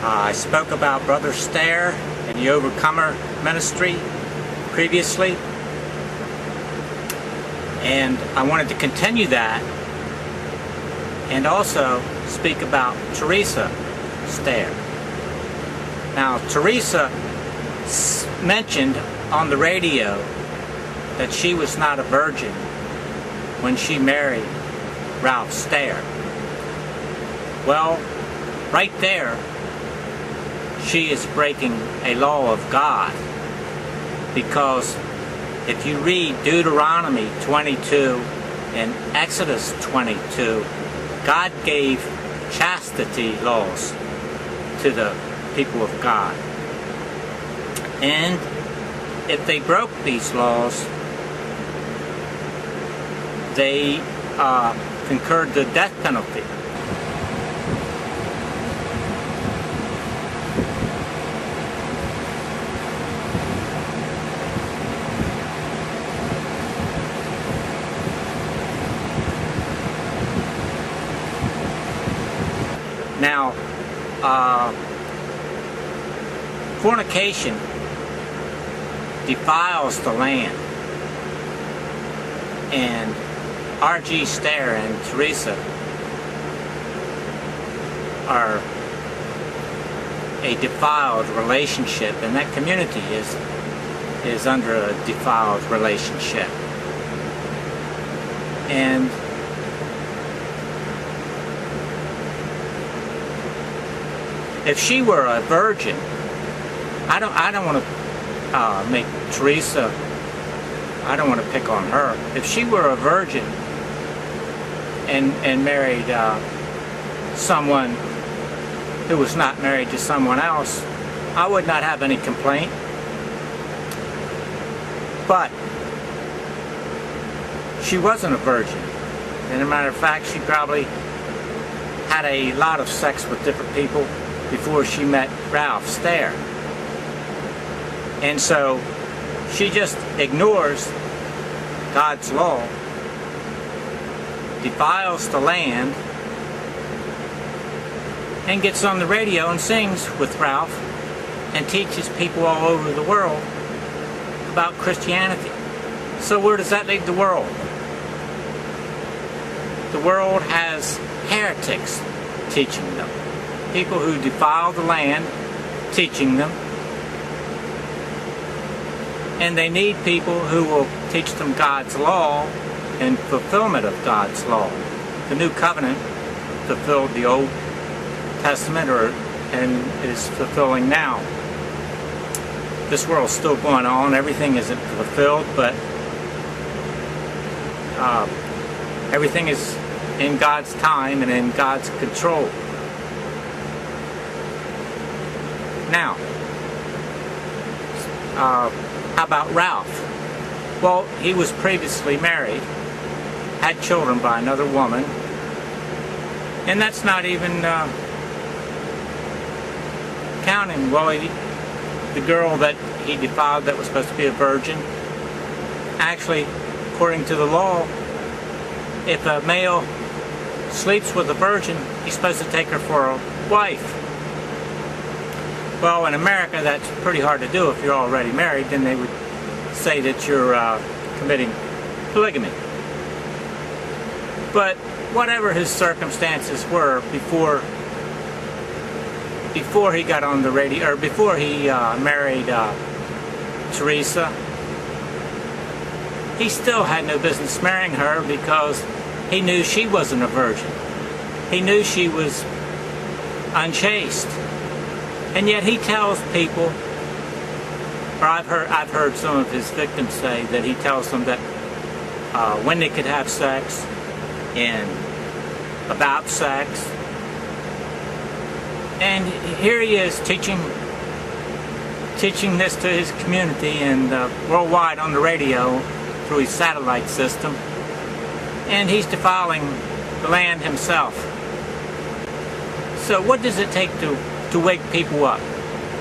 I spoke about Brother Stair and the Overcomer Ministry previously, and I wanted to continue that and also speak about Teresa Stair. Now, Teresa mentioned on the radio that she was not a virgin when she married Ralph Stair. Well, right there, she is breaking a law of God, because if you read Deuteronomy 22 and Exodus 22, God gave chastity laws to the people of God. And if they broke these laws, they incurred the death penalty. Now, fornication defiles the land, and R.G. Stair and Teresa are a defiled relationship, and that community is under a defiled relationship. And if she were a virgin, I don't want to make Teresa, I don't want to pick on her. If she were a virgin and married someone who was not married to someone else, I would not have any complaint. But she wasn't a virgin. And as a matter of fact, she probably had a lot of sex with different people before she met Ralph Stair. And so she just ignores God's law, defiles the land, and gets on the radio and sings with Ralph and teaches people all over the world about Christianity. So where does that leave the world? The world has heretics teaching them. People who defile the land, teaching them. And they need people who will teach them God's law and fulfillment of God's law. The New Covenant fulfilled the Old Testament and is fulfilling now. This world's still going on. Everything isn't fulfilled, but everything is in God's time and in God's control. Now, how about Ralph? Well, he was previously married, had children by another woman, and that's not even counting. Well, the girl that he defiled that was supposed to be a virgin, actually, according to the law, if a male sleeps with a virgin, he's supposed to take her for a wife. Well, in America, that's pretty hard to do. If you're already married, then they would say that you're committing polygamy. But whatever his circumstances were before he got on the radio, or before he married Teresa, he still had no business marrying her, because he knew she wasn't a virgin. He knew she was unchaste. And yet he tells people, or I've heard some of his victims say that he tells them that when they could have sex and about sex. And here he is teaching this to his community and worldwide on the radio through his satellite system. And he's defiling the land himself. So what does it take to wake people up?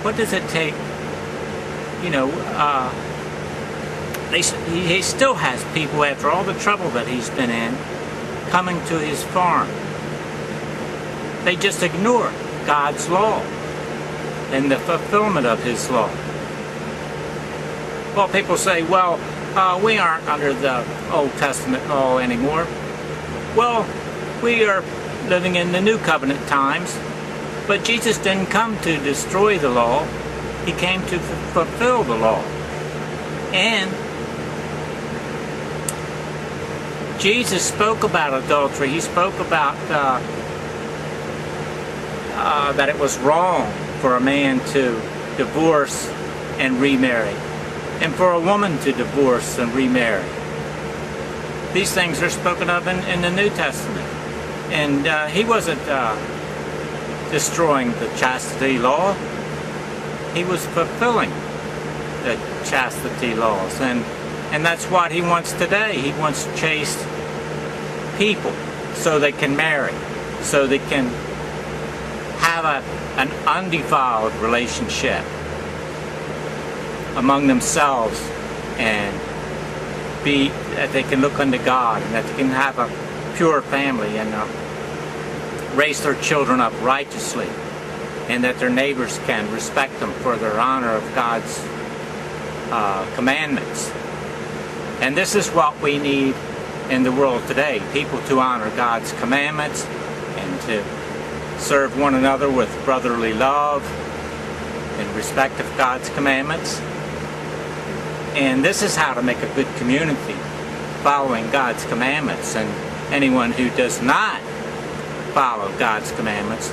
What does it take? You know, he still has people, after all the trouble that he's been in, coming to his farm. They just ignore God's law. in the fulfillment of His law. Well, people say, well, we aren't under the Old Testament law anymore. Well, we are living in the New Covenant times, but Jesus didn't come to destroy the law. He came to fulfill the law. And Jesus spoke about adultery. He spoke about that it was wrong for a man to divorce and remarry, and for a woman to divorce and remarry. These things are spoken of in the New Testament. And He wasn't destroying the chastity law. He was fulfilling the chastity laws. And that's what He wants today. He wants chaste people so they can marry, so they can have an undefiled relationship among themselves, and that they can look unto God, and that they can have a pure family, and raise their children up righteously, and that their neighbors can respect them for their honor of God's commandments. And this is what we need in the world today: people to honor God's commandments and to serve one another with brotherly love in respect of God's commandments. And this is how to make a good community, following God's commandments. And anyone who does not follow God's commandments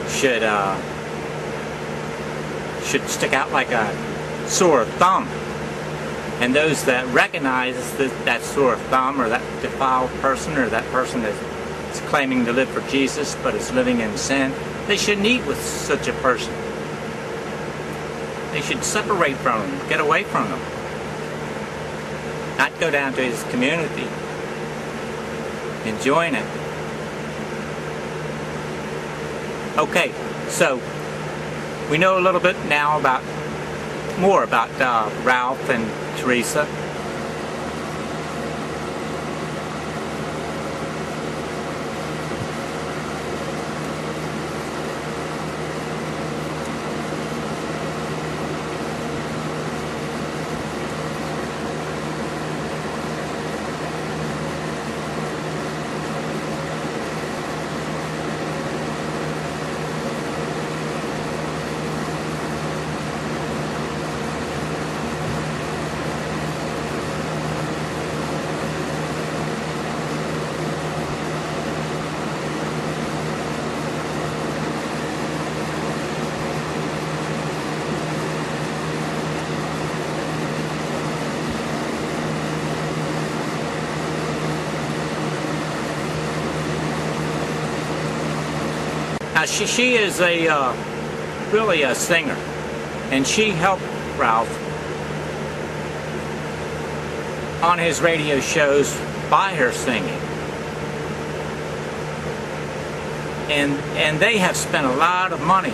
should stick out like a sore thumb. And those that recognize that sore thumb, or that defiled person, or that person that is claiming to live for Jesus but is living in sin, they shouldn't eat with such a person. They should separate from him, get away from him. Not go down to his community and join it. Okay, so we know a little bit now more about Ralph and Teresa. Now she is really a singer, and she helped Ralph on his radio shows by her singing. And they have spent a lot of money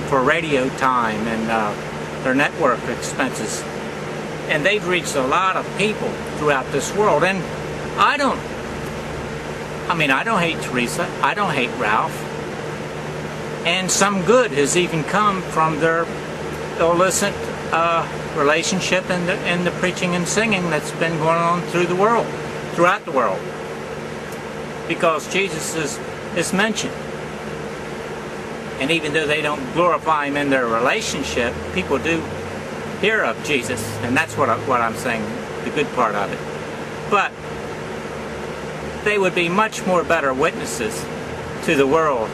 for radio time and their network expenses, and they've reached a lot of people throughout this world. And I don't hate Teresa, I don't hate Ralph. And some good has even come from their illicit relationship and the preaching and singing that's been going on throughout the world. Because Jesus is mentioned. And even though they don't glorify Him in their relationship, people do hear of Jesus. And that's what I'm saying, the good part of it. But they would be much more better witnesses to the world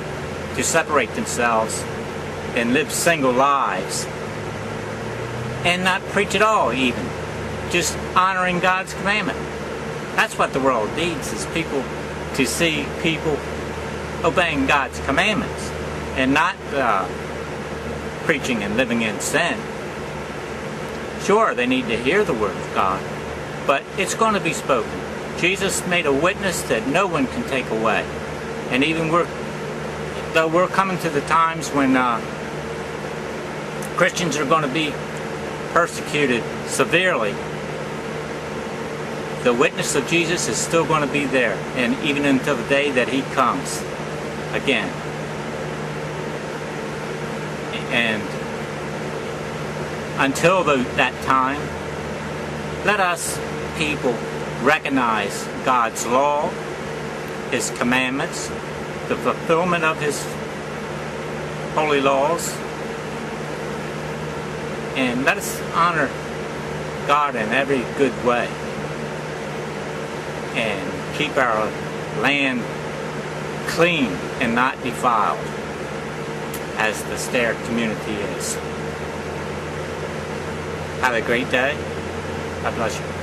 to separate themselves and live single lives and not preach at all, even just honoring God's commandment. That's what the world needs, is people to see people obeying God's commandments and not preaching and living in sin. Sure, they need to hear the word of God, but it's going to be spoken. Jesus made a witness that no one can take away. And even though we're coming to the times when Christians are going to be persecuted severely, the witness of Jesus is still going to be there, and even until the day that He comes again. And until that time, let us people recognize God's law, His commandments, the fulfillment of His holy laws, and let us honor God in every good way and keep our land clean and not defiled, as the Stair community is. Have a great day. God bless you.